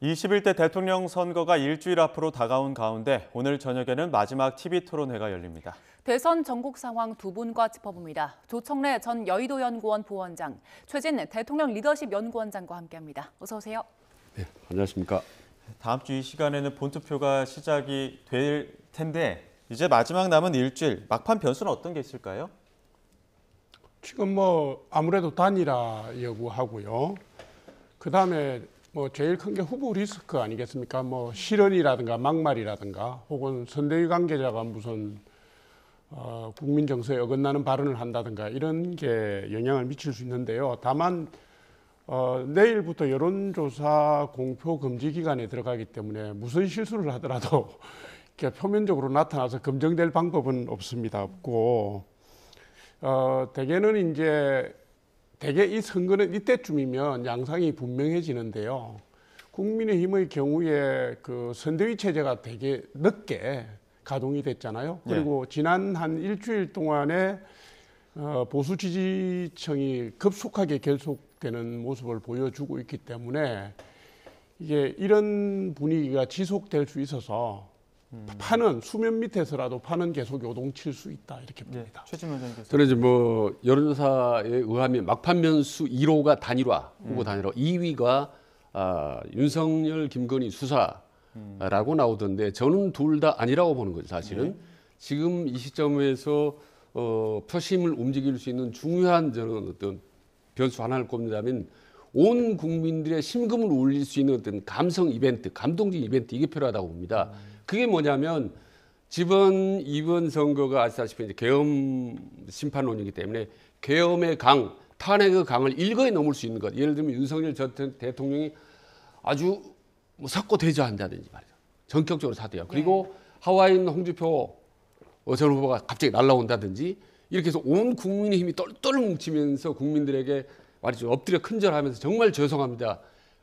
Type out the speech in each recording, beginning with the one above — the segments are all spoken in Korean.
21대 대통령 선거가 일주일 앞으로 다가온 가운데 오늘 저녁에는 마지막 TV 토론회가 열립니다. 대선 전국 상황 두 분과 짚어봅니다. 조청래 전 여의도연구원 부원장, 최진 대통령 리더십 연구원장과 함께합니다. 어서 오세요. 네, 안녕하십니까. 다음 주 이 시간에는 본투표가 시작이 될 텐데 이제 마지막 남은 일주일, 막판 변수는 어떤 게 있을까요? 지금 아무래도 단일화 여부하고요. 그다음에 제일 큰 게 후보 리스크 아니겠습니까? 실언이라든가 막말이라든가 혹은 선대위 관계자가 무슨 국민 정서에 어긋나는 발언을 한다든가 이런 게 영향을 미칠 수 있는데요. 다만 내일부터 여론조사 공표 금지 기간에 들어가기 때문에 무슨 실수를 하더라도 이렇게 표면적으로 나타나서 검증될 방법은 없습니다. 없고 대개는 대개 이 선거는 이때쯤이면 양상이 분명해지는데요. 국민의힘의 경우에 그 선대위 체제가 되게 늦게 가동이 됐잖아요. 그리고 지난 한 일주일 동안에 보수 지지층이 급속하게 결속되는 모습을 보여주고 있기 때문에 이게 이런 분위기가 지속될 수 있어서 판은 수면 밑에서라도 판은 계속 요동칠 수 있다 이렇게 봅니다. 최진 원장님께서. 저는 이제 여론조사에 의하면 막판 변수 1호가 단일화, 후보 단일화, 2위가 윤석열, 김건희 수사라고 나오던데 저는 둘 다 아니라고 보는 거죠. 사실은 지금 이 시점에서 표심을 움직일 수 있는 중요한 저는 어떤 변수 하나를 꼽는다면 온 국민들의 심금을 울릴 수 있는 어떤 감성 이벤트, 감동적 이벤트 이게 필요하다고 봅니다. 그게 뭐냐면 이번 선거가 아시다시피 이제 계엄 심판론이기 때문에 계엄의 강, 탄핵의 강을 일거에 넘을 수 있는 것. 예를 들면 윤석열 전 대통령이 아주 석고대조한다든지 말이죠. 전격적으로 사퇴하고 그리고 하와이인 홍준표 전 후보가 갑자기 날라온다든지 이렇게 해서 온 국민의힘이 똘똘 뭉치면서 국민들에게 말이죠. 엎드려 큰절하면서 정말 죄송합니다.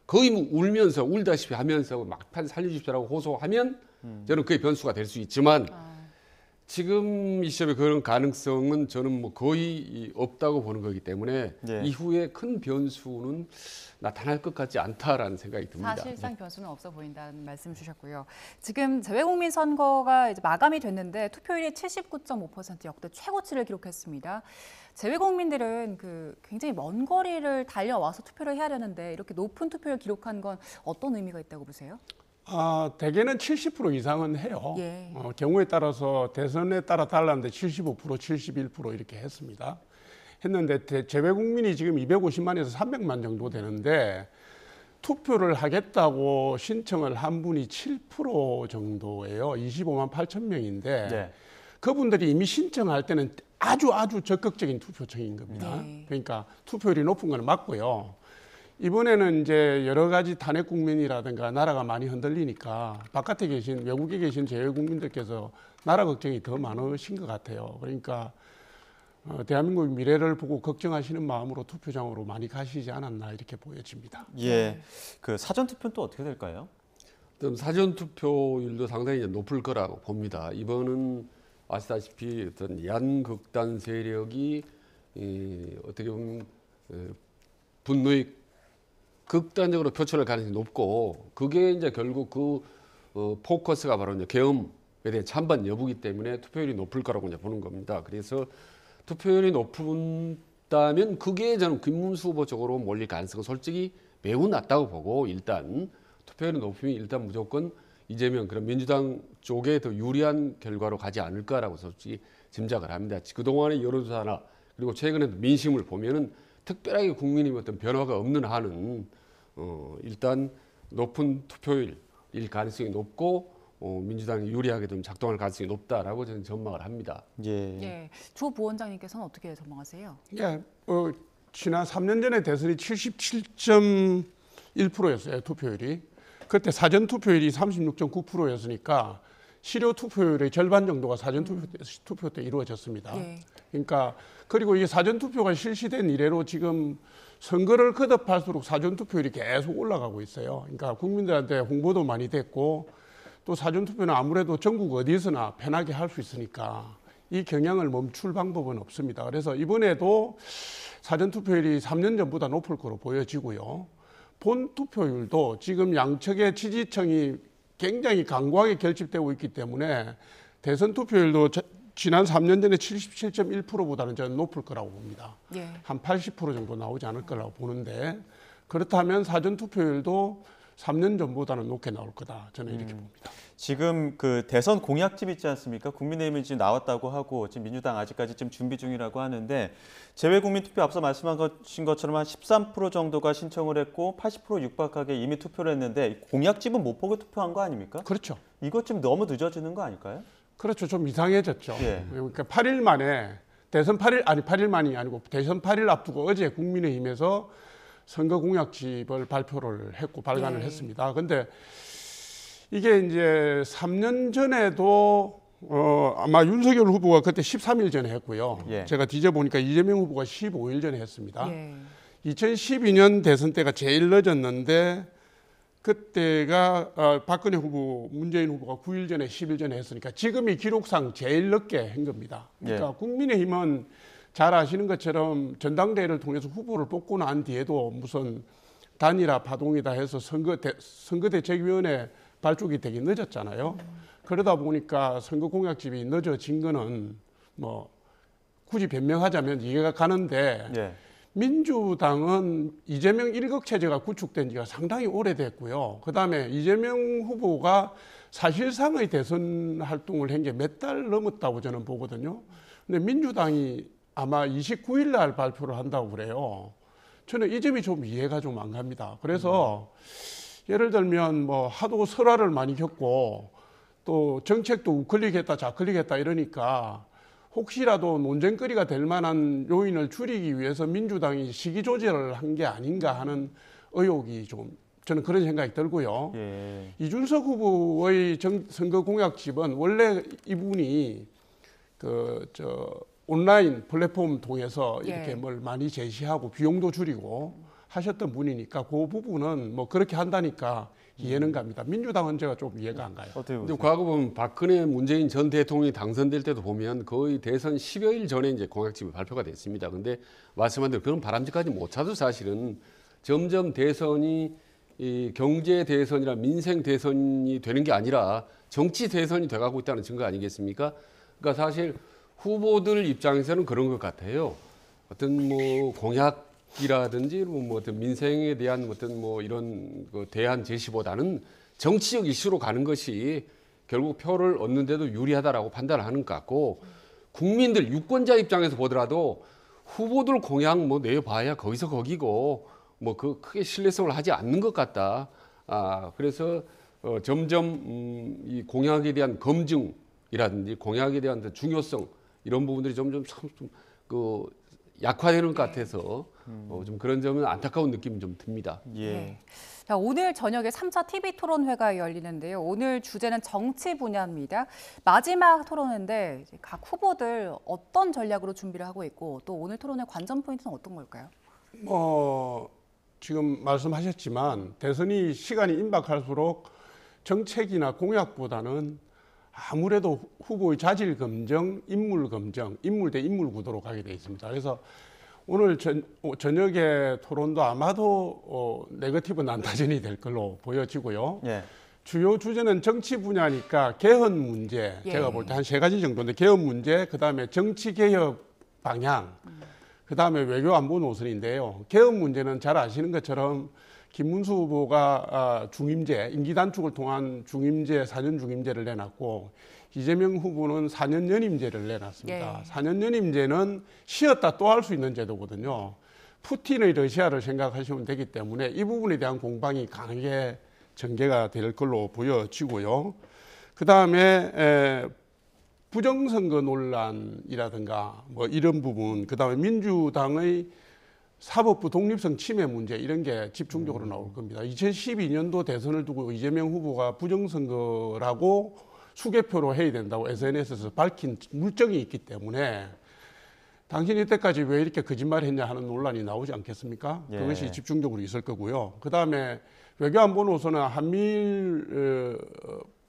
거의 울면서 울다시피 하면서 막판 살려주십시오라고 호소하면 저는 그게 변수가 될 수 있지만 지금 이 시점에 그런 가능성은 저는 거의 없다고 보는 거기 때문에 이후에 큰 변수는 나타날 것 같지 않다라는 생각이 듭니다. 사실상 변수는 없어 보인다는 말씀 주셨고요. 지금 재외국민 선거가 이제 마감이 됐는데 투표율이 79.5% 역대 최고치를 기록했습니다. 재외국민들은 굉장히 먼 거리를 달려와서 투표를 해야 되는데 이렇게 높은 투표를 기록한 건 어떤 의미가 있다고 보세요? 대개는 70% 이상은 해요. 경우에 따라서 대선에 따라 달랐는데 75%, 71% 이렇게 했는데 재외국민이 지금 250만에서 300만 정도 되는데 투표를 하겠다고 신청을 한 분이 7% 정도예요. 25만 8천 명인데 그분들이 이미 신청할 때는 아주 적극적인 투표층인 겁니다. 그러니까 투표율이 높은 건 맞고요. 이번에는 이제 여러 가지 탄핵 국면이라든가 나라가 많이 흔들리니까 바깥에 계신 외국에 계신 재외국민들께서 나라 걱정이 더 많으신 것 같아요. 그러니까 대한민국의 미래를 보고 걱정하시는 마음으로 투표장으로 많이 가시지 않았나 이렇게 보여집니다. 그 사전 투표는 또 어떻게 될까요? 사전 투표율도 상당히 높을 거라고 봅니다. 이번은 아시다시피 어떤 양극단 세력이 어떻게 보면 분노의 극단적으로 표출할 가능성이 높고 그게 이제 결국 포커스가 바로 이제 계엄에 대한 찬반 여부기 때문에 투표율이 높을 거라고 이제 보는 겁니다. 그래서 투표율이 높다면 그게 저는 김문수 후보 쪽으로 몰릴 가능성은 솔직히 매우 낮다고 보고 일단 투표율이 높으면 일단 무조건 이재명 그런 민주당 쪽에 더 유리한 결과로 가지 않을까라고 솔직히 짐작을 합니다. 그동안의 여론조사나 그리고 최근에 민심을 보면은 특별하게 국민이 어떤 변화가 없는 한은 일단 높은 투표율일 가능성이 높고 민주당이 유리하게 좀 작동할 가능성이 높다라고 저는 전망을 합니다. 조 부원장님께서는 어떻게 전망하세요? 지난 3년 전에 대선이 77.1%였어요 투표율이. 그때 사전 투표율이 36.9%였으니까 실효 투표율의 절반 정도가 사전 투표 때 이루어졌습니다. 그러니까 그리고 이 사전 투표가 실시된 이래로 지금 선거를 거듭할수록 사전 투표율이 계속 올라가고 있어요. 그러니까 국민들한테 홍보도 많이 됐고 또 사전 투표는 아무래도 전국 어디서나 편하게 할 수 있으니까 이 경향을 멈출 방법은 없습니다. 그래서 이번에도 사전 투표율이 3년 전보다 높을 거로 보여지고요. 본 투표율도 지금 양측의 지지층이 굉장히 강고하게 결집되고 있기 때문에 대선 투표율도 지난 3년 전에 77.1%보다는 저는 높을 거라고 봅니다. 예. 한 80% 정도 나오지 않을 거라고 보는데 그렇다면 사전 투표율도 3년 전보다는 높게 나올 거다. 저는 이렇게 봅니다. 지금 그 대선 공약집 있지 않습니까? 국민의힘이 지금 나왔다고 하고 지금 민주당 아직까지 지금 준비 중이라고 하는데 재외국민투표 앞서 말씀하신 것처럼 한 13% 정도가 신청을 했고 80% 육박하게 이미 투표를 했는데 공약집은 못 보고 투표한 거 아닙니까? 그렇죠. 이것 좀 너무 늦어지는 거 아닐까요? 그렇죠. 좀 이상해졌죠. 예. 그러니까 8일 만에 대선 8일만이 아니고 대선 8일 앞두고 어제 국민의힘에서 선거 공약집을 발표를 했고 발간을 예. 했습니다. 근데 이게 이제 3년 전에도 아마 윤석열 후보가 그때 13일 전에 했고요. 예. 제가 뒤져보니까 이재명 후보가 15일 전에 했습니다. 예. 2012년 대선 때가 제일 늦었는데 그때가 박근혜 후보, 문재인 후보가 9일 전에 10일 전에 했으니까 지금이 기록상 제일 늦게 한 겁니다. 그러니까 예. 국민의힘은 잘 아시는 것처럼 전당대회를 통해서 후보를 뽑고 난 뒤에도 무슨 단일화 파동이다 해서 선거대책위원회 발족이 되게 늦었잖아요. 그러다 보니까 선거 공약집이 늦어진 거는 뭐 굳이 변명하자면 이해가 가는데 예. 민주당은 이재명 일극 체제가 구축된 지가 상당히 오래됐고요. 그다음에 이재명 후보가 사실상의 대선 활동을 한 게 몇 달 넘었다고 저는 보거든요. 근데 민주당이 아마 29일 날 발표를 한다고 그래요. 저는 이 점이 좀 이해가 좀 안 갑니다. 그래서 예를 들면 뭐 하도 설화를 많이 겪고 또 정책도 우클릭했다 좌클릭했다 이러니까 혹시라도 논쟁거리가 될 만한 요인을 줄이기 위해서 민주당이 시기 조절을 한 게 아닌가 하는 의혹이 좀 저는 그런 생각이 들고요. 예. 이준석 후보의 선거 공약집은 원래 이분이 온라인 플랫폼 통해서 이렇게 예. 뭘 많이 제시하고 비용도 줄이고 하셨던 분이니까 그 부분은 뭐 그렇게 한다니까 이해는 갑니다. 민주당은 제가 좀 이해가 안 가요. 어떻게 근데 보세요? 과거 보면 박근혜, 문재인 전 대통령이 당선될 때도 보면 거의 대선 10여일 전에 이제 공약집이 발표가 됐습니다. 근데 말씀한 대로 그런 바람직하지 못하도 사실은 점점 대선이 이 경제 대선이나 민생 대선이 되는 게 아니라 정치 대선이 돼가고 있다는 증거 아니겠습니까? 그러니까 사실 후보들 입장에서는 그런 것 같아요. 어떤 뭐 공약이라든지 뭐 어떤 민생에 대한 어떤 뭐 이런 그 대안 제시보다는 정치적 이슈로 가는 것이 결국 표를 얻는데도 유리하다라고 판단하는 것 같고 국민들 유권자 입장에서 보더라도 후보들 공약 뭐 내봐야 거기서 거기고 뭐 그 크게 신뢰성을 하지 않는 것 같다. 그래서 점점 이 공약에 대한 검증이라든지 공약에 대한 중요성 이런 부분들이 점점 그 약화되는 것 같아서 좀 그런 점은 안타까운 느낌이 좀 듭니다. 예. 네. 자, 오늘 저녁에 3차 TV 토론회가 열리는데요. 오늘 주제는 정치 분야입니다. 마지막 토론회인데 각 후보들 어떤 전략으로 준비를 하고 있고 또 오늘 토론의 관전 포인트는 어떤 걸까요? 지금 말씀하셨지만 대선이 시간이 임박할수록 정책이나 공약보다는 아무래도 후보의 자질 검증, 인물 검증, 인물 대 인물 구도로 가게 돼 있습니다. 그래서 오늘 저녁에 토론도 아마도 네거티브 난타전이 될 걸로 보여지고요. 예. 주요 주제는 정치 분야니까 개헌 문제, 예. 제가 볼 때 한 3가지 정도인데 개헌 문제, 그다음에 정치 개혁 방향, 그다음에 외교 안보 노선인데요. 개헌 문제는 잘 아시는 것처럼 김문수 후보가 중임제, 임기 단축을 통한 중임제, 4년 중임제를 내놨고 이재명 후보는 4년 연임제를 내놨습니다. 예. 4년 연임제는 쉬었다 또 할 수 있는 제도거든요. 푸틴의 러시아를 생각하시면 되기 때문에 이 부분에 대한 공방이 강하게 전개가 될 걸로 보여지고요. 그다음에 부정선거 논란이라든가 뭐 이런 부분, 그다음에 민주당의 사법부 독립성 침해 문제 이런 게 집중적으로 나올 겁니다. 2012년도 대선을 두고 이재명 후보가 부정선거라고 수개표로 해야 된다고 SNS에서 밝힌 물증이 있기 때문에 당신이 이때까지 왜 이렇게 거짓말했냐 하는 논란이 나오지 않겠습니까? 예. 그것이 집중적으로 있을 거고요. 그다음에 외교안보 노선은 한미일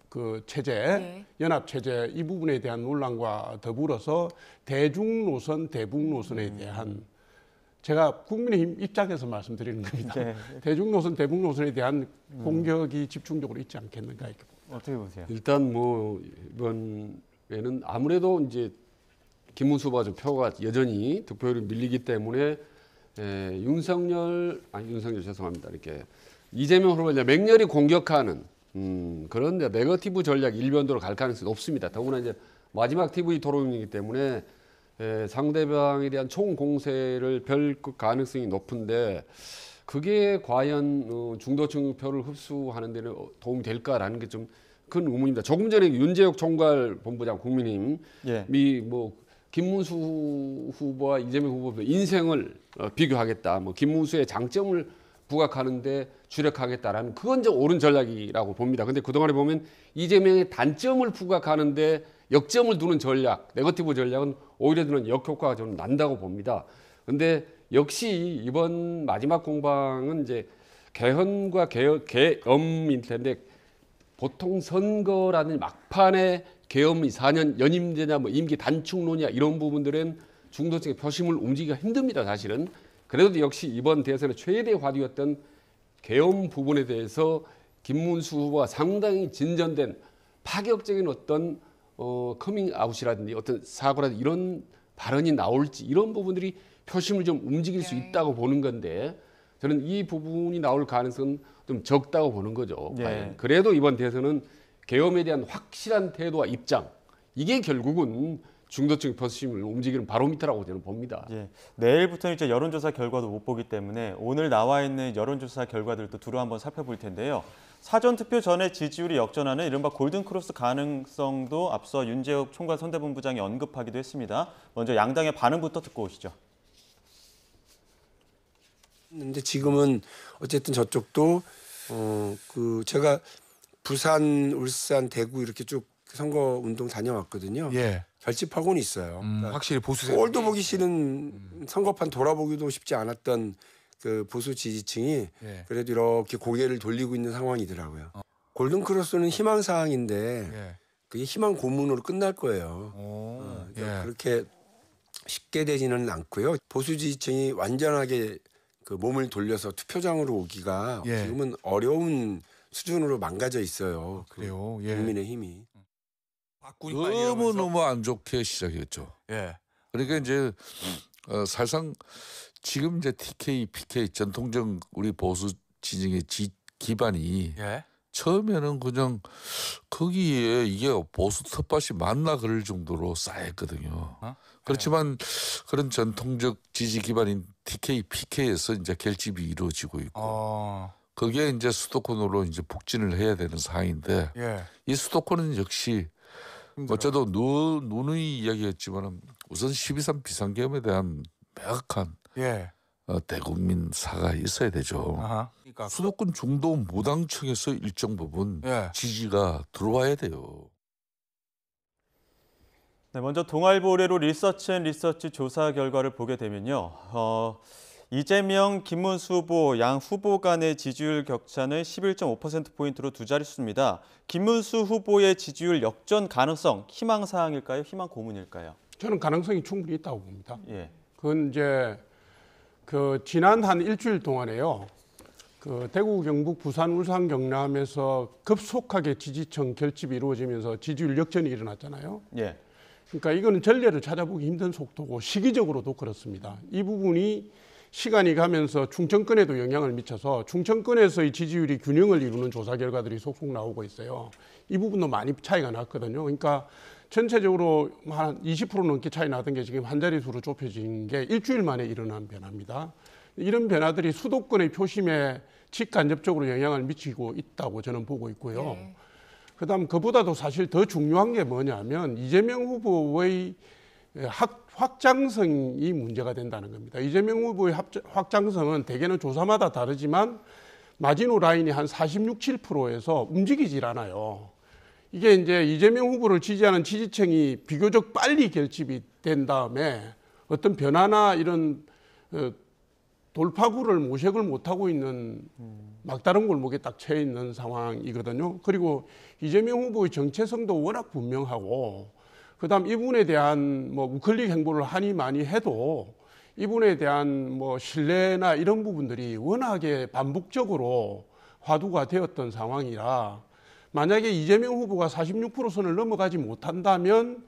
그 체제, 네. 연합 체제 이 부분에 대한 논란과 더불어서 대중 노선, 대북 노선에 대한 제가 국민의힘 입장에서 말씀드리는 겁니다. 네. 대중노선, 대북노선에 대한 공격이 집중적으로 있지 않겠는가 이렇게 봅니다. 어떻게 보세요? 일단 뭐 이번에는 아무래도 이제 김문수 후보가 좀 표가 여전히 득표율이 밀리기 때문에 윤석열 죄송합니다. 이렇게 이재명 후보를 이제 맹렬히 공격하는 그런 이제 네거티브 전략 일변도로 갈 가능성이 높습니다. 더구나 이제 마지막 TV 토론이기 때문에 상대방에 대한 총 공세를 별 가능성이 높은데 그게 과연 중도층 표를 흡수하는 데는 도움이 될까라는 게 좀 큰 의문입니다. 조금 전에 윤재욱 총괄본부장 국민의힘 예. 뭐 김문수 후보와 이재명 후보 인생을 비교하겠다. 뭐 김문수의 장점을 부각하는데 주력하겠다라는 그건 좀 옳은 전략이라고 봅니다. 근데 그동안에 보면 이재명의 단점을 부각하는데 역점을 두는 전략, 네거티브 전략은 오히려 드는 역효과가 좀 난다고 봅니다. 근데 역시 이번 마지막 공방은 이제 개헌과 계엄일 텐데 보통 선거라는 막판에 계엄이 4년 연임제냐 뭐 임기 단축론이야 이런 부분들은 중도층의 표심을 움직이기가 힘듭니다. 사실은. 그래도 역시 이번 대선의 최대 화두였던 계엄 부분에 대해서 김문수 후보가 상당히 진전된 파격적인 어떤 커밍아웃이라든지 어떤 사고라든지 이런 발언이 나올지 이런 부분들이 표심을 좀 움직일 수 있다고 보는 건데 저는 이 부분이 나올 가능성은 좀 적다고 보는 거죠. 네. 그래도 이번 대선은 계엄에 대한 확실한 태도와 입장 이게 결국은 중도층 표심을 움직이는 바로미터라고 저는 봅니다. 예. 내일부터는 이제 여론조사 결과도 못 보기 때문에 오늘 나와 있는 여론조사 결과들도 두루 한번 살펴볼 텐데요. 사전투표 전에 지지율이 역전하는 이른바 골든크로스 가능성도 앞서 윤재욱 총괄 선대본부장이 언급하기도 했습니다. 먼저 양당의 반응부터 듣고 오시죠. 근데 지금은 어쨌든 저쪽도 제가 부산, 울산, 대구 이렇게 쭉 선거 운동 다녀왔거든요. 예. 결집하고는 있어요. 그러니까 확실히 보수세. 꼴도 보기 싫은 선거판 돌아보기도 쉽지 않았던 그 보수 지지층이 예. 그래도 이렇게 고개를 돌리고 있는 상황이더라고요. 골든크로스는 희망사항인데 예. 그게 희망 고문으로 끝날 거예요. 예. 그렇게 쉽게 되지는 않고요. 보수 지지층이 완전하게 그 몸을 돌려서 투표장으로 오기가 예. 지금은 어려운 수준으로 망가져 있어요. 그래요. 예. 국민의힘이. 너무 안 좋게 시작했죠. 예. 그러니까 이제 사실상 지금 이제 TK, PK 전통적 우리 보수 진영의 기반이 예. 처음에는 그냥 거기에 이게 보수 텃밭이 맞나 그럴 정도로 쌓였거든요. 그렇지만 그런 전통적 지지 기반인 TK, PK에서 이제 결집이 이루어지고 있고 거기에 이제 수도권으로 이제 북진을 해야 되는 상황인데 예. 이 수도권은 역시 어쩌도 누누이 이야기했지만 우선 12.3 비상계엄에 대한 명확한 예. 대국민 사가 있어야 되죠. 아하. 그러니까 수도권 중도 무당층에서 일정 부분 예. 지지가 들어와야 돼요. 네, 먼저 동아일보 의뢰로 리서치 조사 결과를 보게 되면요. 이재명, 김문수 후보 양 후보 간의 지지율 격차는 11.5%포인트로 두 자릿수입니다. 김문수 후보의 지지율 역전 가능성, 희망사항일까요? 희망 고문일까요? 저는 가능성이 충분히 있다고 봅니다. 예. 그건 이제 그 지난 한 일주일 동안에요. 그 대구, 경북, 부산, 울산, 경남에서 급속하게 지지층 결집이 이루어지면서 지지율 역전이 일어났잖아요. 예. 그러니까 이거는 전례를 찾아보기 힘든 속도고 시기적으로도 그렇습니다. 이 부분이 시간이 가면서 충청권에도 영향을 미쳐서 충청권에서의 지지율이 균형을 이루는 조사 결과들이 속속 나오고 있어요. 이 부분도 많이 차이가 났거든요. 그러니까 전체적으로 한 20% 넘게 차이 나던 게 지금 한 자릿수로 좁혀진 게 일주일 만에 일어난 변화입니다. 이런 변화들이 수도권의 표심에 직간접적으로 영향을 미치고 있다고 저는 보고 있고요. 네. 그다음 그보다도 사실 더 중요한 게 뭐냐면 이재명 후보의 확장성이 문제가 된다는 겁니다. 이재명 후보의 확장성은 대개는 조사마다 다르지만 마지노 라인이 한 46, 7%에서 움직이질 않아요. 이게 이제 이재명 후보를 지지하는 지지층이 비교적 빨리 결집이 된 다음에 어떤 변화나 이런 돌파구를 모색을 못하고 있는 막다른 골목에 딱 처해 있는 상황이거든요. 그리고 이재명 후보의 정체성도 워낙 분명하고 그다음 이분에 대한 뭐 우클릭 행보를 하니 많이 해도 이분에 대한 뭐 신뢰나 이런 부분들이 워낙에 반복적으로 화두가 되었던 상황이라 만약에 이재명 후보가 46%선을 넘어가지 못한다면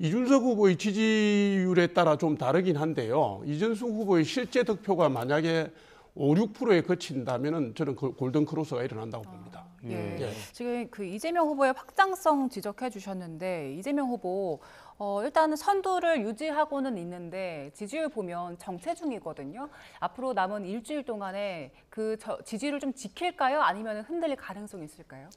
이준석 후보의 지지율에 따라 좀 다르긴 한데요. 이준석 후보의 실제 득표가 만약에 5, 6%에 그친다면은 저는 그 골든 크로스가 일어난다고 봅니다. 예. 예. 지금 그 이재명 후보의 확장성 지적해 주셨는데 이재명 후보 일단은 선두를 유지하고는 있는데 지지율 보면 정체 중이거든요. 앞으로 남은 일주일 동안에 그 지지율을 좀 지킬까요? 아니면 흔들릴 가능성이 있을까요?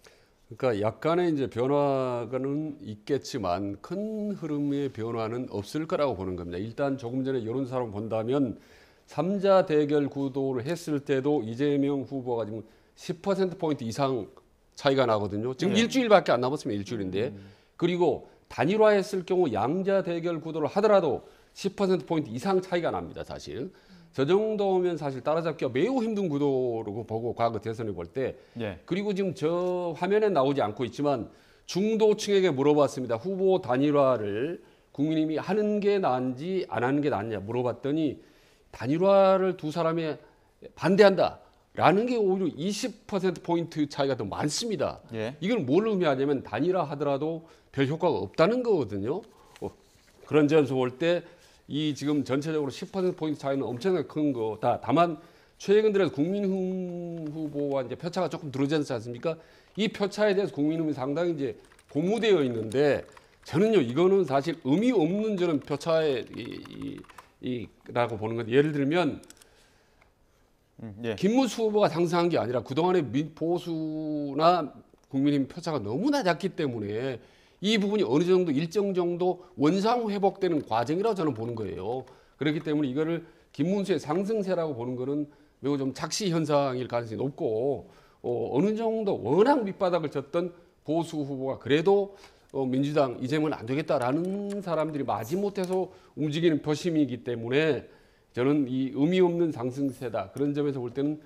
그러니까 약간의 이제 변화는 있겠지만 큰 흐름의 변화는 없을 거라고 보는 겁니다. 일단 조금 전에 여론사를 본다면 3자 대결 구도를 했을 때도 이재명 후보가 지금 10%포인트 이상 차이가 나거든요. 지금 일주일밖에 안 남았으면 일주일인데. 그리고 단일화했을 경우 양자 대결 구도를 하더라도 10%포인트 이상 차이가 납니다, 사실. 저 정도면 사실 따라잡기가 매우 힘든 구도로 보고 과거 대선을 볼 때. 그리고 지금 저 화면에 나오지 않고 있지만 중도층에게 물어봤습니다. 후보 단일화를 국민의힘이 하는 게 나은지 안 하는 게 낫냐 물어봤더니 단일화를 두 사람이 반대한다라는 게 오히려 20%포인트 차이가 더 많습니다. 이건 뭘 의미하냐면 단일화 하더라도 별 효과가 없다는 거거든요. 그런 점에서 볼 때 이 지금 전체적으로 10%포인트 차이는 엄청나게 큰 거다. 다만 최근 들어서 국민의힘 후보와 이제 표차가 조금 늘어지지 않습니까? 이 표차에 대해서 국민의힘이 상당히 이제 고무되어 있는데 저는요 이거는 사실 의미 없는 저는 표차에 라고 보는 건데 예를 들면 김문수 후보가 상승한 게 아니라 그동안의 보수나 국민의힘 표차가 너무나 작기 때문에 이 부분이 어느 정도 일정 정도 원상 회복되는 과정이라고 저는 보는 거예요. 그렇기 때문에 이거를 김문수의 상승세라고 보는 거는 매우 좀 착시 현상일 가능성이 높고 어느 정도 워낙 밑바닥을 쳤던 보수 후보가 그래도 민주당 이재명은 안 되겠다라는 사람들이 마지못해서 움직이는 표심이기 때문에 저는 이 의미 없는 상승세다. 그런 점에서 볼 때는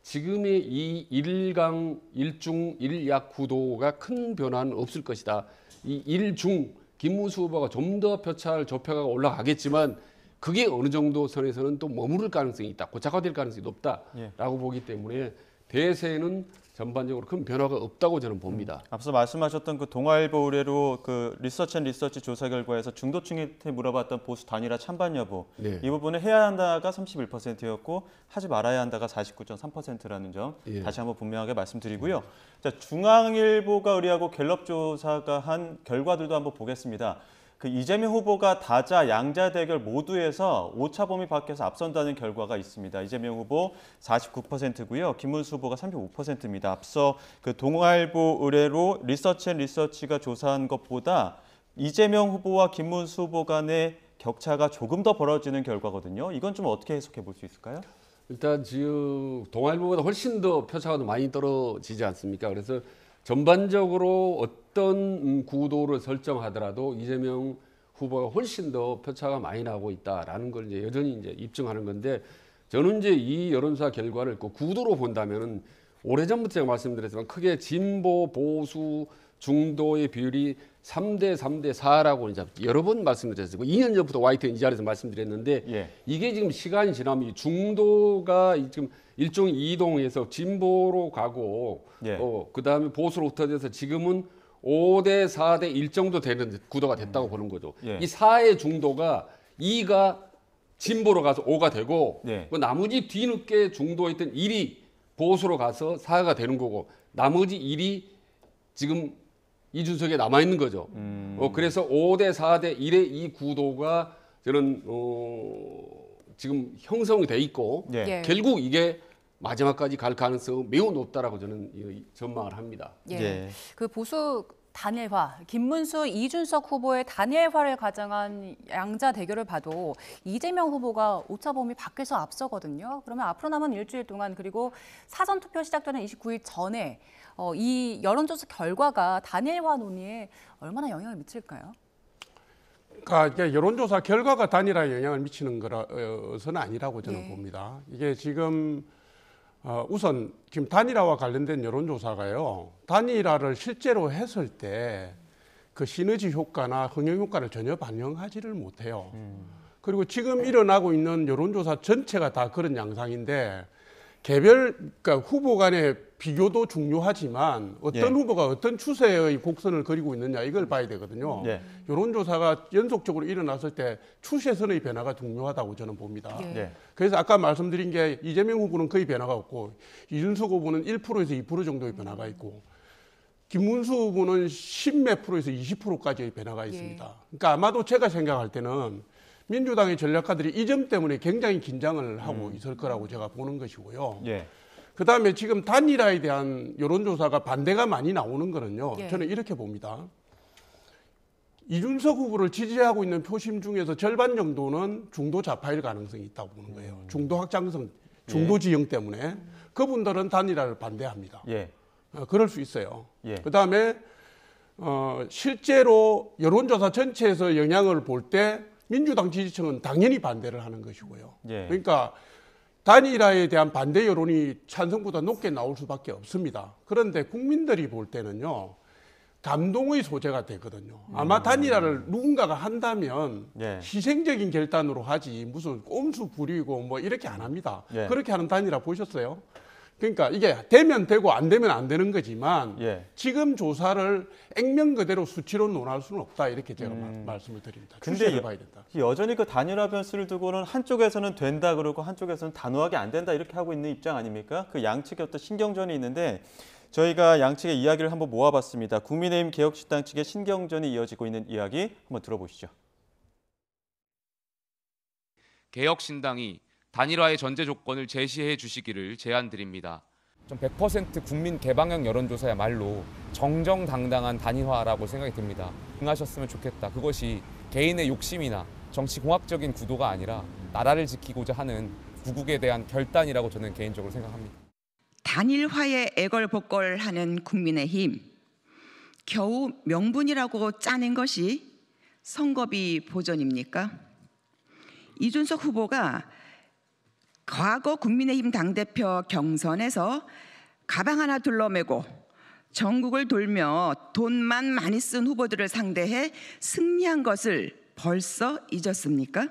지금의 이 1강, 1중, 1약 구도가 큰 변화는 없을 것이다. 이 1중, 김문수 후보가 좀 더 표차를 좁혀가고 올라가겠지만 그게 어느 정도 선에서는 또 머무를 가능성이 있다. 고착화될 가능성이 높다라고 보기 때문에 대세는 전반적으로 큰 변화가 없다고 저는 봅니다. 앞서 말씀하셨던 그 동아일보 의뢰로 그 리서치 조사 결과에서 중도층한테 물어봤던 보수 단일화 찬반 여부 이 부분은 해야 한다가 31%였고 하지 말아야 한다가 49.3%라는 점 다시 한번 분명하게 말씀드리고요. 자, 중앙일보가 의뢰하고 갤럽 조사가 한 결과들도 한번 보겠습니다. 그 이재명 후보가 다자, 양자 대결 모두에서 오차 범위 밖에서 앞선다는 결과가 있습니다. 이재명 후보 49%고요. 김문수 후보가 35%입니다. 앞서 그 동아일보 의뢰로 리서치가 조사한 것보다 이재명 후보와 김문수 후보 간의 격차가 조금 더 벌어지는 결과거든요. 이건 좀 어떻게 해석해 볼 수 있을까요? 일단 지금 동아일보보다 훨씬 더 표차가 많이 떨어지지 않습니까? 그래서 전반적으로 어떤 구도를 설정하더라도 이재명 후보가 훨씬 더 표차가 많이 나고 있다라는 걸 이제 여전히 이제 입증하는 건데 저는 이제 이 여론조사 결과를 그 구도로 본다면은 오래전부터 제가 말씀드렸지만 크게 진보, 보수, 중도의 비율이 3대 4라고 이제 여러 번 말씀드렸어요. 2년 전부터 YTN 이 자리에서 말씀드렸는데 이게 지금 시간이 지나면 중도가 지금 일종의 이동해서 진보로 가고 그다음에 보수로 흩어져서 지금은 5대 4대 1 정도 되는 구도가 됐다고 보는 거죠. 이 4의 중도가 2가 진보로 가서 5가 되고 그 나머지 뒤늦게 중도에 있던 1이 보수로 가서 4가 되는 거고 나머지 1이 지금 이준석에 남아 있는 거죠. 그래서 5대 4대 1의 이 구도가 저는 지금 형성이 돼 있고 결국 이게 마지막까지 갈 가능성은 매우 높다라고 저는 전망을 합니다. 그 보수 단일화, 김문수, 이준석 후보의 단일화를 가정한 양자 대결을 봐도 이재명 후보가 오차 범위 밖에서 앞서거든요. 그러면 앞으로 남은 일주일 동안 그리고 사전 투표 시작되는 29일 전에 이 여론조사 결과가 단일화 논의에 얼마나 영향을 미칠까요? 그러니까 여론조사 결과가 단일화에 영향을 미치는 것은 아니라고 저는 봅니다. 이게 지금 우선 지금 단일화와 관련된 여론조사가요. 단일화를 실제로 했을 때 그 시너지 효과나 흥행 효과를 전혀 반영하지를 못해요. 그리고 지금 일어나고 있는 여론조사 전체가 다 그런 양상인데 개별 그러니까 후보 간의 비교도 중요하지만 어떤 예. 후보가 어떤 추세의 곡선을 그리고 있느냐 이걸 봐야 되거든요. 예. 여론조사가 연속적으로 일어났을 때 추세선의 변화가 중요하다고 저는 봅니다. 예. 네. 그래서 아까 말씀드린 게 이재명 후보는 거의 변화가 없고 이준석 후보는 1%에서 2% 정도의 변화가 있고 김문수 후보는 10몇 프로에서 20%까지의 변화가 있습니다. 그러니까 아마도 제가 생각할 때는 민주당의 전략가들이 이 점 때문에 굉장히 긴장을 하고 있을 거라고 제가 보는 것이고요. 예. 그다음에 지금 단일화에 대한 여론조사가 반대가 많이 나오는 거는요. 예. 저는 이렇게 봅니다. 이준석 후보를 지지하고 있는 표심 중에서 절반 정도는 중도 좌파일 가능성이 있다고 보는 거예요. 중도 확장성, 중도 지형 때문에 그분들은 단일화를 반대합니다. 예. 그럴 수 있어요. 예. 그다음에 실제로 여론조사 전체에서 영향을 볼 때 민주당 지지층은 당연히 반대를 하는 것이고요. 예. 그러니까 단일화에 대한 반대 여론이 찬성보다 높게 나올 수밖에 없습니다. 그런데 국민들이 볼 때는요. 감동의 소재가 되거든요. 아마 단일화를 누군가가 한다면 예. 희생적인 결단으로 하지 무슨 꼼수 부리고 뭐 이렇게 안 합니다. 예. 그렇게 하는 단일화 보셨어요? 그러니까 이게 되면 되고 안 되면 안 되는 거지만 예. 지금 조사를 액면 그대로 수치로 논할 수는 없다 이렇게 제가 말씀을 드립니다. 근데 추세를 봐야 된다. 여전히 그 단일화 변수를 두고는 한쪽에서는 된다 그러고 한쪽에서는 단호하게 안 된다 이렇게 하고 있는 입장 아닙니까? 그 양측의 어떤 신경전이 있는데 저희가 양측의 이야기를 한번 모아봤습니다. 국민의힘 개혁신당 측의 신경전이 이어지고 있는 이야기 한번 들어보시죠. 개혁신당이 단일화의 전제 조건을 제시해 주시기를 제안드립니다. 좀 100% 국민 개방형 여론조사야말로 정정당당한 단일화라고 생각이 듭니다. 응하셨으면 좋겠다. 그것이 개인의 욕심이나 정치 공학적인 구도가 아니라 나라를 지키고자 하는 구국에 대한 결단이라고 저는 개인적으로 생각합니다. 단일화에 애걸복걸하는 국민의힘, 겨우 명분이라고 짜낸 것이 선거비 보전입니까? 이준석 후보가 과거 국민의힘 당대표 경선에서 가방 하나 둘러매고 전국을 돌며 돈만 많이 쓴 후보들을 상대해 승리한 것을 벌써 잊었습니까?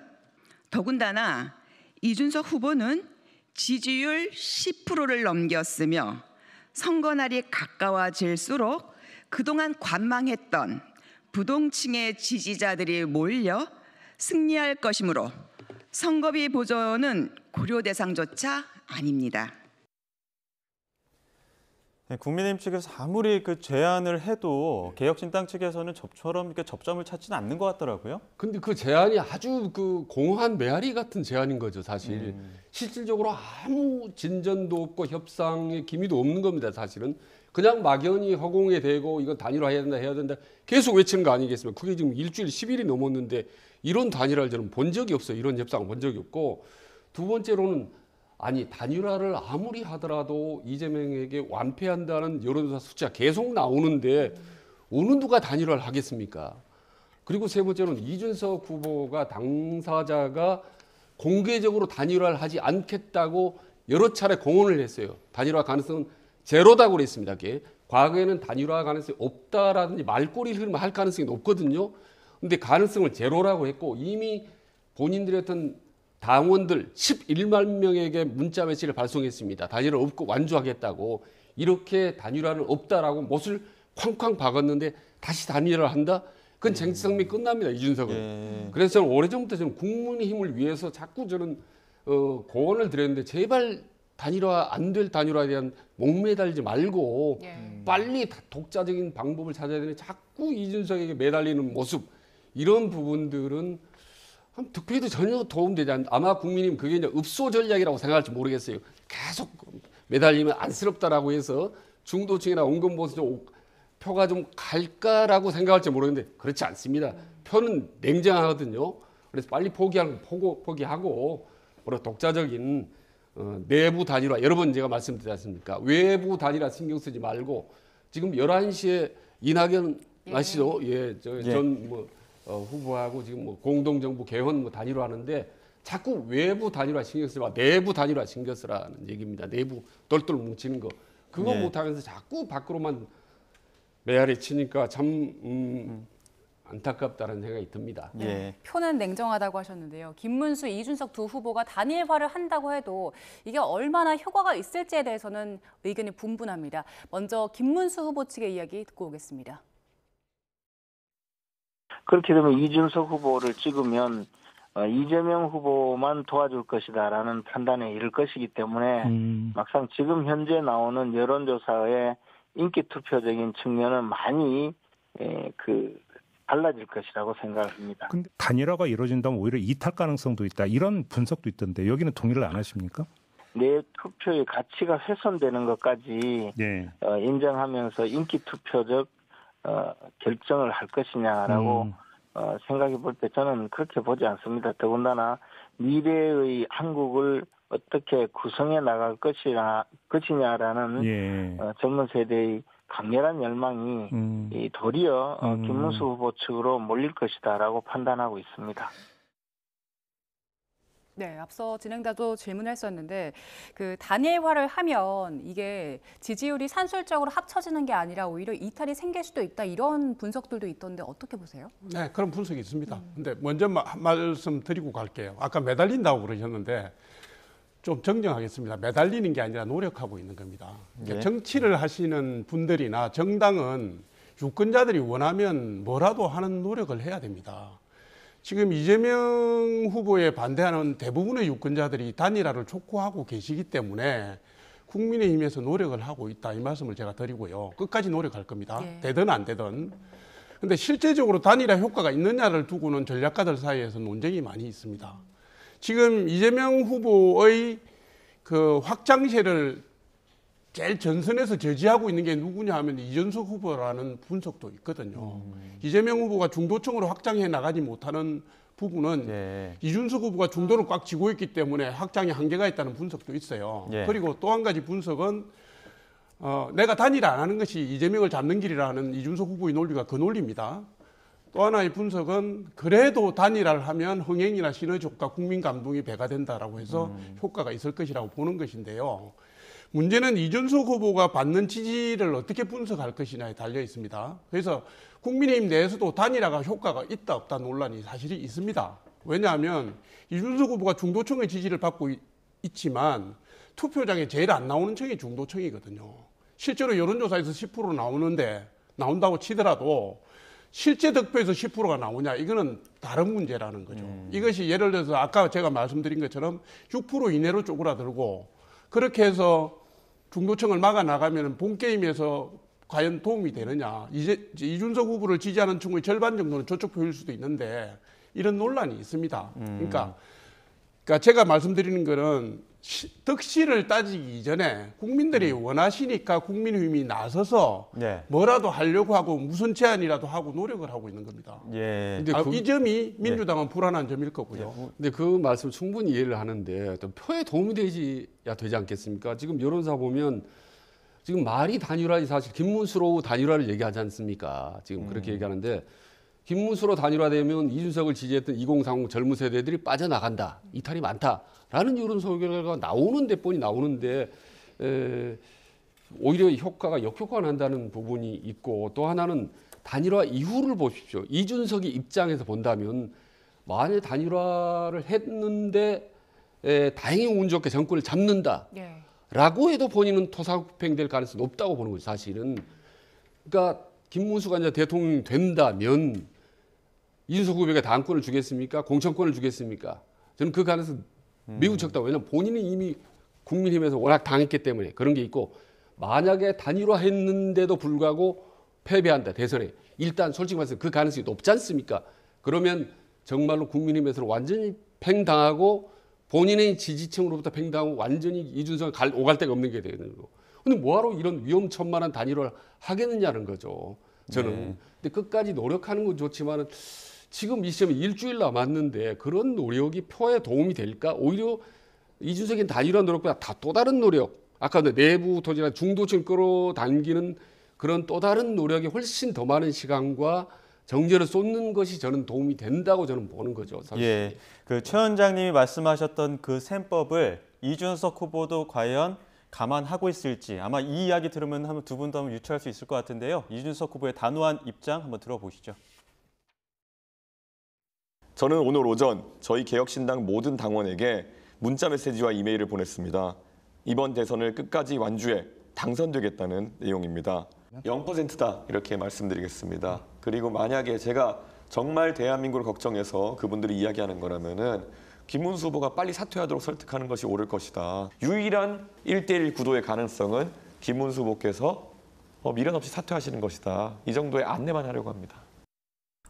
더군다나 이준석 후보는 지지율 10%를 넘겼으며 선거날이 가까워질수록 그동안 관망했던 부동층의 지지자들이 몰려 승리할 것이므로 선거비 보전은 고려 대상조차 아닙니다. 네, 국민의힘 측에서 아무리 그 제안을 해도 개혁신당 측에서는 저처럼 이렇게 접점을 찾지는 않는 것 같더라고요. 근데 그 제안이 아주 그 공허한 메아리 같은 제안인 거죠, 사실. 실질적으로 아무 진전도 없고 협상의 기미도 없는 겁니다, 사실은. 그냥 막연히 허공에 대고 이거 단일화해야 된다, 해야 된다 계속 외치는 거 아니겠습니까? 그게 지금 일주일 10일이 넘었는데 이런 단일화를 저는 본 적이 없어요. 이런 협상을 본 적이 없고. 두 번째로는 아니 단일화를 아무리 하더라도 이재명에게 완패한다는 여론조사 숫자가 계속 나오는데 어느 누가 단일화를 하겠습니까? 그리고 세 번째로는 이준석 후보가 당사자가 공개적으로 단일화를 하지 않겠다고 여러 차례 공언을 했어요. 단일화 가능성은 제로다고 그랬습니다. 과거에는 단일화 가능성이 없다라든지 말꼬리를 흐르면 할 가능성이 높거든요. 근데 가능성을 제로라고 했고 이미 본인들의 어떤 당원들 11만 명에게 문자 메시지를 발송했습니다. 단일화 없고 완주하겠다고. 이렇게 단일화는 없다라고 못을 쾅쾅 박았는데 다시 단일화를 한다? 그건 쟁취성이 끝납니다. 이준석은. 그래서 저는 오래전부터 저는 국민의힘을 위해서 자꾸 저는 고언을 드렸는데 제발 단일화 안 될 단일화에 대한 목매달지 말고 빨리 독자적인 방법을 찾아야 되는데 자꾸 이준석에게 매달리는 모습 이런 부분들은 득표에도 전혀 도움되지 않는다. 아마 국민님 그게 이제 읍소 전략이라고 생각할지 모르겠어요. 계속 매달리면 안쓰럽다라고 해서 중도층이나 온건보수 좀 표가 좀 갈까라고 생각할지 모르겠는데 그렇지 않습니다. 표는 냉정하거든요. 그래서 빨리 포기하고 독자적인 내부 단일화 여러 번 제가 말씀드렸지 않습니까? 외부 단일화 신경 쓰지 말고 지금 11시에 이낙연 아시죠? 전 후보하고 지금 공동정부 개헌 단일화 하는데 자꾸 외부 단일화 신경 쓰지 마 내부 단일화 신경 쓰라는 얘기입니다. 내부 똘똘 뭉치는 거 그거 못하면서 자꾸 밖으로만 메아리 치니까 참 안타깝다는 생각이 듭니다. 예. 표는 냉정하다고 하셨는데요. 김문수, 이준석 두 후보가 단일화를 한다고 해도 이게 얼마나 효과가 있을지에 대해서는 의견이 분분합니다. 먼저 김문수 후보 측의 이야기 듣고 오겠습니다. 그렇게 되면 이준석 후보를 찍으면 이재명 후보만 도와줄 것이다라는 판단에 이를 것이기 때문에 막상 지금 현재 나오는 여론조사의 인기 투표적인 측면은 많이 달라질 것이라고 생각을 합니다. 근데 단일화가 이루어진다면 오히려 이탈 가능성도 있다. 이런 분석도 있던데 여기는 동의를 안 하십니까? 내 투표의 가치가 훼손되는 것까지 네. 인정하면서 인기 투표적 결정을 할 것이냐라고 생각해 볼 때 저는 그렇게 보지 않습니다. 더군다나 미래의 한국을 어떻게 구성해 나갈 것이냐라는 예. 젊은 세대의 강렬한 열망이 도리어 김문수 후보 측으로 몰릴 것이다라고 판단하고 있습니다. 네, 앞서 진행자도 질문을 했었는데 그 단일화를 하면 이게 지지율이 산술적으로 합쳐지는 게 아니라 오히려 이탈이 생길 수도 있다 이런 분석들도 있던데 어떻게 보세요? 네, 그런 분석이 있습니다. 근데 먼저 말씀드리고 갈게요. 아까 매달린다고 그러셨는데 좀 정정하겠습니다. 매달리는 게 아니라 노력하고 있는 겁니다. 그러니까 정치를 하시는 분들이나 정당은 유권자들이 원하면 뭐라도 하는 노력을 해야 됩니다. 지금 이재명 후보에 반대하는 대부분의 유권자들이 단일화를 촉구하고 계시기 때문에 국민의힘에서 노력을 하고 있다 이 말씀을 제가 드리고요. 끝까지 노력할 겁니다. 되든 안 되든. 근데 실제적으로 단일화 효과가 있느냐를 두고는 전략가들 사이에서 논쟁이 많이 있습니다. 지금 이재명 후보의 그 확장세를 제일 전선에서 저지하고 있는 게 누구냐 하면 이준석 후보라는 분석도 있거든요. 이재명 후보가 중도층으로 확장해 나가지 못하는 부분은 이준석 후보가 중도를 꽉 쥐고 있기 때문에 확장에 한계가 있다는 분석도 있어요. 그리고 또 한 가지 분석은 내가 단일화 안 하는 것이 이재명을 잡는 길이라는 이준석 후보의 논리가 그 논리입니다. 또 하나의 분석은 그래도 단일화를 하면 흥행이나 시너지 효과, 국민 감동이 배가 된다라고 해서 효과가 있을 것이라고 보는 것인데요. 문제는 이준석 후보가 받는 지지를 어떻게 분석할 것이냐에 달려 있습니다. 그래서 국민의힘 내에서도 단일화가 효과가 있다 없다 논란이 사실이 있습니다. 왜냐하면 이준석 후보가 중도층의 지지를 받고 있지만 투표장에 제일 안 나오는 층이 중도층이거든요. 실제로 여론조사에서 10% 나온다고 치더라도 실제 득표에서 10%가 나오냐 이거는 다른 문제라는 거죠. 이것이 예를 들어서 아까 제가 말씀드린 것처럼 6% 이내로 쪼그라들고 그렇게 해서 중도층을 막아 나가면 본 게임에서 과연 도움이 되느냐. 이준석 후보를 지지하는 층의 절반 정도는 저쪽 표일 수도 있는데 이런 논란이 있습니다. 그러니까 제가 말씀드리는 거는 득실을 따지기 이전에 국민들이 원하시니까 국민의힘이 나서서 뭐라도 하려고 하고 무슨 제안이라도 하고 노력을 하고 있는 겁니다. 근데 이 점이 민주당은 불안한 점일 거고요. 근데 그 말씀 충분히 이해를 하는데 또 표에 도움이 되지 않겠습니까? 지금 여론사 보면 지금 말이 단일화지 사실 김문수로 단일화를 얘기하지 않습니까? 지금 그렇게 얘기하는데 김문수로 단일화되면 이준석을 지지했던 2030 젊은 세대들이 빠져나간다. 이탈이 많다라는 여론조사 결과가 나오는데 오히려 효과가 역효과가 난다는 부분이 있고 또 하나는 단일화 이후를 보십시오. 이준석이 입장에서 본다면 만약에 단일화를 했는데 다행히 운 좋게 정권을 잡는다라고 해도 본인은 토사구팽될 가능성이 높다고 보는 거죠. 사실은. 그러니까 김문수가 이제 대통령이 된다면 이준석 후보에게 당권을 주겠습니까? 공천권을 주겠습니까? 저는 그 가능성 매우 적다고. 왜냐하면 본인이 이미 국민힘에서 워낙 당했기 때문에 그런 게 있고 만약에 단일화했는데도 불구하고 패배한다 대선에 일단 솔직히 말해서 그 가능성이 높지 않습니까? 그러면 정말로 국민힘에서 완전히 팽당하고 본인의 지지층으로부터 팽당하고 완전히 이준석을 오갈 데가 없는 게 되는 거고. 근데 뭐하러 이런 위험천만한 단일화를 하겠느냐는 거죠. 저는. 근데 끝까지 노력하는 건 좋지만 지금 이 시점에 일주일 남았는데 그런 노력이 표에 도움이 될까? 오히려 이준석의 단일화 노력보다 또 다른 노력, 아까 내부 토지나 중도층 끌어당기는 그런 또 다른 노력이 훨씬 더 많은 시간과 정제를 쏟는 것이 저는 도움이 된다고 저는 보는 거죠. 사실. 그 최 원장님이 말씀하셨던 그 셈법을 이준석 후보도 과연 감안하고 있을지 아마 이 이야기 들으면 한번 두 분 더 유추할 수 있을 것 같은데요. 이준석 후보의 단호한 입장 한번 들어보시죠. 저는 오늘 오전 저희 개혁신당 모든 당원에게 문자 메시지와 이메일을 보냈습니다. 이번 대선을 끝까지 완주해 당선되겠다는 내용입니다. 0%다 이렇게 말씀드리겠습니다. 그리고 만약에 제가 정말 대한민국을 걱정해서 그분들이 이야기하는 거라면은 김문수 후보가 빨리 사퇴하도록 설득하는 것이 옳을 것이다. 유일한 1대1 구도의 가능성은 김문수 후보께서 미련 없이 사퇴하시는 것이다. 이 정도의 안내만 하려고 합니다.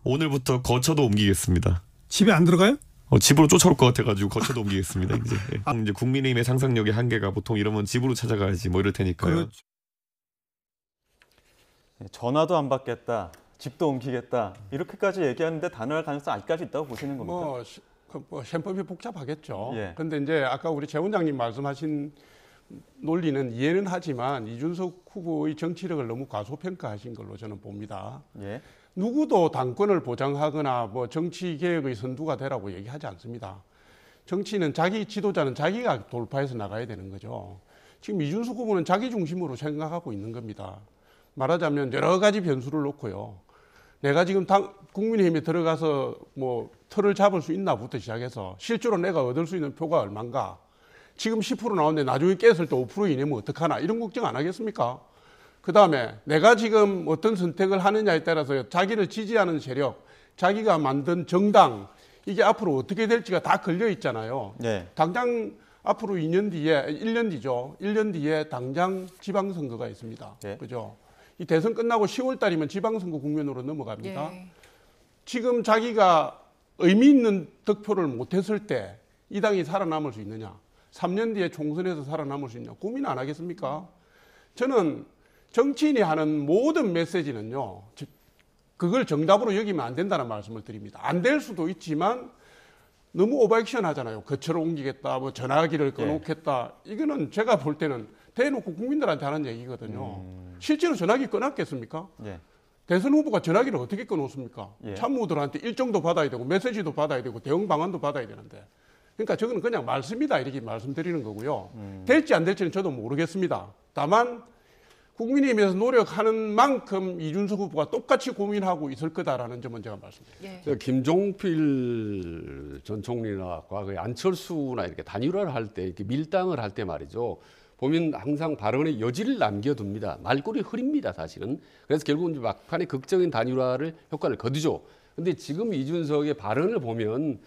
오늘부터 거처도 옮기겠습니다. 집에 안 들어가요? 집으로 쫓아올 것 같아가지고 거처도 옮기겠습니다. 이제 국민의힘의 상상력의 한계가 보통 이러면 집으로 찾아가야지 뭐 이럴 테니까요. 그렇죠. 전화도 안 받겠다, 집도 옮기겠다 이렇게까지 얘기하는데 단호할 가능성 아직까지 있다고 보시는 겁니까? 셈법이 복잡하겠죠. 예. 그런데 이제 아까 우리 재 원장님 말씀하신 논리는 이해는 하지만 이준석 후보의 정치력을 너무 과소평가하신 걸로 저는 봅니다. 예. 누구도 당권을 보장하거나 뭐 정치 개혁의 선두가 되라고 얘기하지 않습니다. 정치는 자기 지도자는 자기가 돌파해서 나가야 되는 거죠. 지금 이준석 후보는 자기 중심으로 생각하고 있는 겁니다. 말하자면 여러 가지 변수를 놓고요. 내가 지금 국민의힘에 들어가서 뭐 틀을 잡을 수 있나부터 시작해서 실제로 내가 얻을 수 있는 표가 얼마인가. 지금 10% 나오는데 나중에 깼을 때 5% 이내면 어떡하나 이런 걱정 안 하겠습니까? 그다음에 내가 지금 어떤 선택을 하느냐에 따라서 자기를 지지하는 세력, 자기가 만든 정당 이게 앞으로 어떻게 될지가 다 걸려 있잖아요. 네. 당장 앞으로 2년 뒤에 1년 뒤죠. 1년 뒤에 당장 지방선거가 있습니다. 네. 그죠? 이 대선 끝나고 10월 달이면 지방선거 국면으로 넘어갑니다. 예. 지금 자기가 의미 있는 득표를 못했을 때 이 당이 살아남을 수 있느냐? 3년 뒤에 총선에서 살아남을 수 있느냐? 고민 안 하겠습니까? 저는 정치인이 하는 모든 메시지는요. 그걸 정답으로 여기면 안 된다는 말씀을 드립니다. 안 될 수도 있지만 너무 오버액션 하잖아요. 거처를 옮기겠다, 뭐 전화기를 꺼놓겠다. 이거는 제가 볼 때는 대놓고 국민들한테 하는 얘기거든요. 실제로 전화기 꺼놨겠습니까? 예. 대선 후보가 전화기를 어떻게 꺼놓습니까? 예. 참모들한테 일정도 받아야 되고 메시지도 받아야 되고 대응 방안도 받아야 되는데. 그러니까 저거는 그냥 말씀이다 이렇게 말씀드리는 거고요. 될지 안 될지는 저도 모르겠습니다. 다만 국민의힘에서 노력하는 만큼 이준석 후보가 똑같이 고민하고 있을 거다라는 점은 제가 말씀드립니다. 예. 김종필 전 총리나 과거에 안철수나 이렇게 단일화를 할 때, 이렇게 밀당을 할 때 말이죠. 보면 항상 발언의 여지를 남겨둡니다. 말꼬리 흐립니다, 사실은. 그래서 결국 이제 막판에 극적인 단일화를 효과를 거두죠. 근데 지금 이준석의 발언을 보면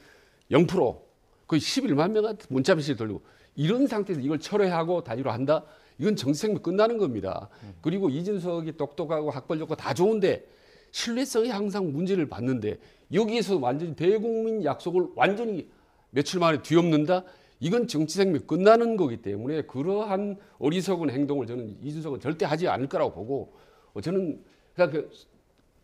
0%, 거의 11만 명한테 문자 메시지 돌리고 이런 상태에서 이걸 철회하고 단일화한다? 이건 정치생명 끝나는 겁니다. 그리고 이준석이 똑똑하고 학벌 좋고 다 좋은데 신뢰성이 항상 문제를 받는데 여기에서 완전히 대국민 약속을 완전히 며칠 만에 뒤엎는다? 이건 정치생명 끝나는 거기 때문에 그러한 어리석은 행동을 저는 이준석은 절대 하지 않을 거라고 보고 저는 그냥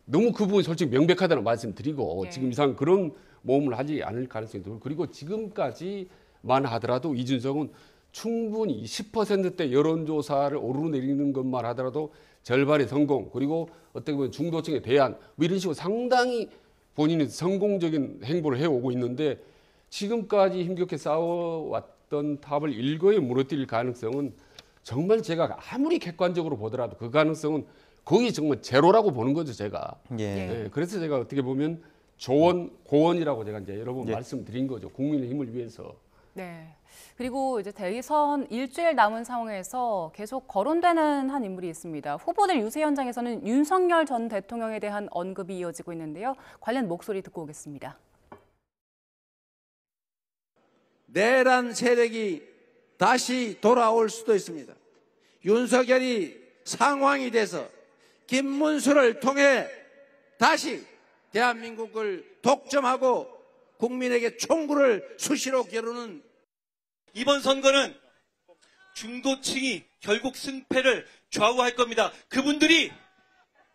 너무 그 부분이 솔직히 명백하다는 말씀 드리고 지금 이상 그런 모험을 하지 않을 가능성이 있고 그리고 지금까지만 하더라도 이준석은 충분히 10%대 여론조사를 오르내리는 것만 하더라도 절반의 성공 그리고 어떻게 보면 중도층의 대안 뭐 이런 식으로 상당히 본인이 성공적인 행보를 해오고 있는데 지금까지 힘겹게 싸워왔던 탑을 일거에 무너뜨릴 가능성은 정말 제가 아무리 객관적으로 보더라도 그 가능성은 거의 정말 제로라고 보는 거죠 제가. 예, 그래서 제가 어떻게 보면 조언, 고언이라고 제가 이제 여러 번 말씀드린 거죠. 국민의 힘을 위해서. 네. 그리고 이제 대선 일주일 남은 상황에서 계속 거론되는 한 인물이 있습니다. 후보들 유세 현장에서는 윤석열 전 대통령에 대한 언급이 이어지고 있는데요. 관련 목소리 듣고 오겠습니다. 내란 세력이 다시 돌아올 수도 있습니다. 윤석열이 상황이 돼서 김문수를 통해 다시 대한민국을 독점하고 국민에게 총구를 수시로 겨루는 이번 선거는 중도층이 결국 승패를 좌우할 겁니다. 그분들이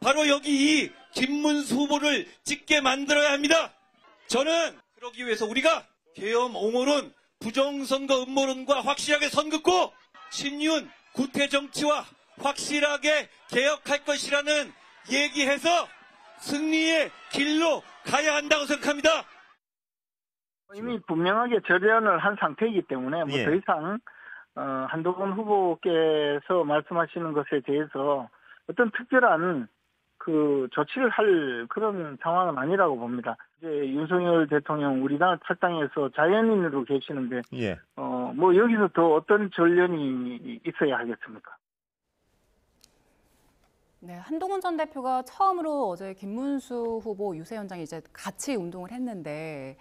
바로 여기 이 김문수 후보를 찍게 만들어야 합니다. 저는 그러기 위해서 우리가 계엄, 옹호론, 부정선거 음모론과 확실하게 선긋고 신윤, 구태정치와 확실하게 개혁할 것이라는 얘기해서 승리의 길로 가야 한다고 생각합니다. 이미 분명하게 절연을 한 상태이기 때문에 뭐 더 이상 한동훈 후보께서 말씀하시는 것에 대해서 어떤 특별한 그 조치를 할 그런 상황은 아니라고 봅니다. 이제 윤석열 대통령 우리 당을 탈당해서 자연인으로 계시는데 예. 뭐 여기서 더 어떤 전련이 있어야 하겠습니까? 네, 한동훈 전 대표가 처음으로 어제 김문수 후보 유세현장에 이제 같이 운동을 했는데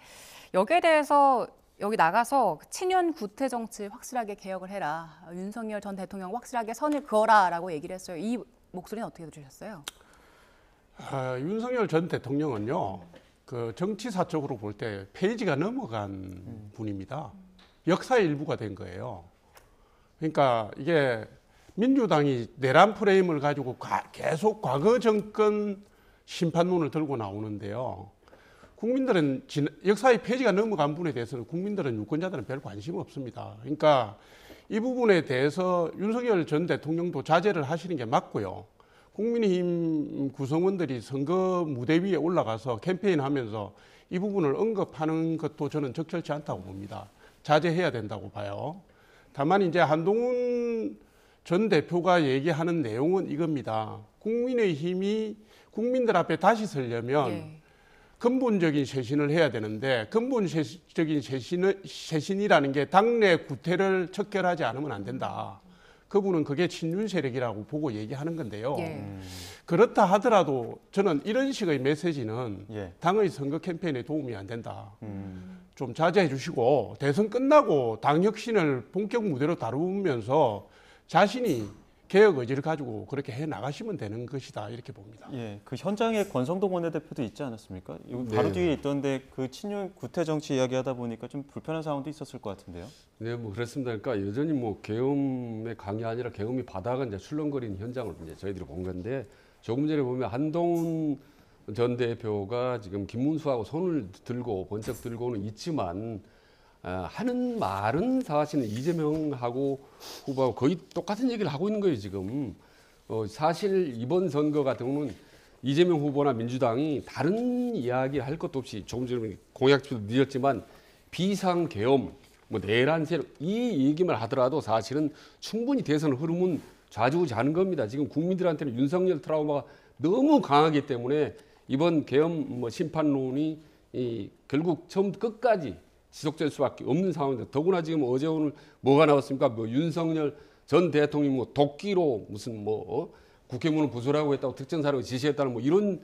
여기에 대해서 여기 나가서 친윤 구태 정치 확실하게 개혁을 해라. 윤석열 전 대통령 확실하게 선을 그어라라고 얘기를 했어요. 이 목소리는 어떻게 들으셨어요? 윤석열 전 대통령은요, 그 정치사적으로 볼 때 페이지가 넘어간 분입니다. 역사의 일부가 된 거예요. 그러니까 이게 민주당이 내란 프레임을 가지고 계속 과거 정권 심판론을 들고 나오는데요. 국민들은 역사의 페이지가 넘어간 부분에 대해서는 국민들은 유권자들은 별 관심 없습니다. 그러니까 이 부분에 대해서 윤석열 전 대통령도 자제를 하시는 게 맞고요. 국민의힘 구성원들이 선거 무대 위에 올라가서 캠페인하면서 이 부분을 언급하는 것도 저는 적절치 않다고 봅니다. 자제해야 된다고 봐요. 다만 이제 한동훈 전 대표가 얘기하는 내용은 이겁니다. 국민의힘이 국민들 앞에 다시 서려면 근본적인 쇄신을 해야 되는데 근본적인 쇄신이라는 게 당내 구태를 척결하지 않으면 안 된다. 그분은 그게 친윤 세력이라고 보고 얘기하는 건데요. 그렇다 하더라도 저는 이런 식의 메시지는 당의 선거 캠페인에 도움이 안 된다. 좀 자제해 주시고 대선 끝나고 당 혁신을 본격 무대로 다루면서 자신이 개혁 의지를 가지고 그렇게 해 나가시면 되는 것이다 이렇게 봅니다. 예, 그 현장에 권성동 원내대표도 있지 않았습니까? 바로 뒤에 있던데 그 친윤 구태 정치 이야기하다 보니까 좀 불편한 상황도 있었을 것 같은데요. 네, 뭐 그렇습니다. 그러니까 여전히 뭐 계엄의 강이 아니라 계엄이 바다가 이제 출렁거리는 현장을 이제 저희들이 본 건데 조금 전에 보면 한동훈 전 대표가 지금 김문수하고 손을 들고 번쩍 들고는 있지만 하는 말은 사실은 이재명하고 후보하고 거의 똑같은 얘기를 하고 있는 거예요 지금. 사실 이번 선거 같은 경우는 이재명 후보나 민주당이 다른 이야기 할 것도 없이 조금 전에 공약도 늦었지만 비상계엄, 뭐 내란 세력 이 얘기만 하더라도 사실은 충분히 대선 흐름은 좌지우지하는 겁니다. 지금 국민들한테는 윤석열 트라우마가 너무 강하기 때문에 이번 계엄 뭐 심판론이 결국 처음부터 끝까지 지속될 수밖에 없는 상황인데 더구나 지금 어제 오늘 뭐가 나왔습니까? 뭐 윤석열 전 대통령이 뭐 도끼로 무슨 뭐 국회문을 부수라고 했다고 특정 사람을 지시했다는 뭐 이런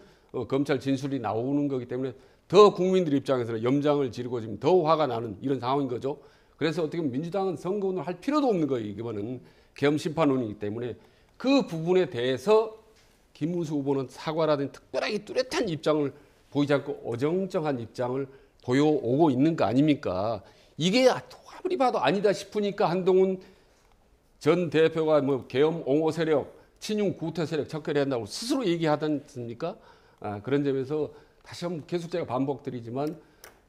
검찰 진술이 나오는 거기 때문에 더 국민들 입장에서는 염장을 지르고 지금 더 화가 나는 이런 상황인 거죠. 그래서 어떻게 보면 민주당은 선거운동을 할 필요도 없는 거예요. 이거는 계엄 심판론이기 때문에 그 부분에 대해서 김문수 후보는 사과라든지 특별하게 뚜렷한 입장을 보이지 않고 어정쩡한 입장을 보여오고 있는 거 아닙니까? 이게 아무리 봐도 아니다 싶으니까 한동훈 전 대표가 뭐 계엄 옹호 세력, 친윤 구태 세력 척결해야 한다고 스스로 얘기하지 않습니까? 그런 점에서 다시 한번 계속 제가 반복드리지만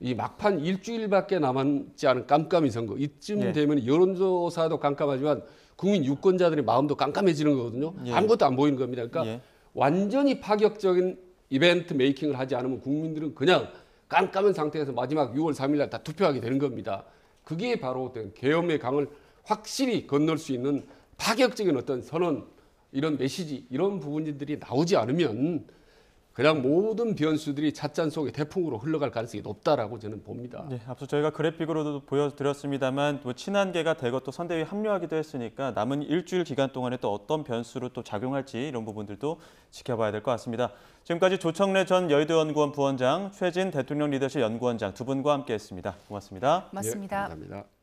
이 막판 일주일밖에 남지 않은 깜깜이 선거 이쯤 되면 여론조사도 깜깜하지만 국민 유권자들의 마음도 깜깜해지는 거거든요. 아무것도 안 보이는 겁니다. 그러니까 완전히 파격적인 이벤트 메이킹을 하지 않으면 국민들은 그냥 깜깜한 상태에서 마지막 6월 3일 날 다 투표하게 되는 겁니다. 그게 바로 어떤 계엄의 강을 확실히 건널 수 있는 파격적인 어떤 선언, 이런 메시지, 이런 부분들이 나오지 않으면 그냥 모든 변수들이 찻잔 속의 태풍으로 흘러갈 가능성이 높다라고 저는 봅니다. 네, 앞서 저희가 그래픽으로도 보여드렸습니다만 또 친한계가 되고 또 선대위에 합류하기도 했으니까 남은 일주일 기간 동안에 또 어떤 변수로 또 작용할지 이런 부분들도 지켜봐야 될 것 같습니다. 지금까지 조청래 전 여의도연구원 부원장, 최진 대통령 리더십 연구원장 두 분과 함께했습니다. 고맙습니다. 고맙습니다. 감사합니다.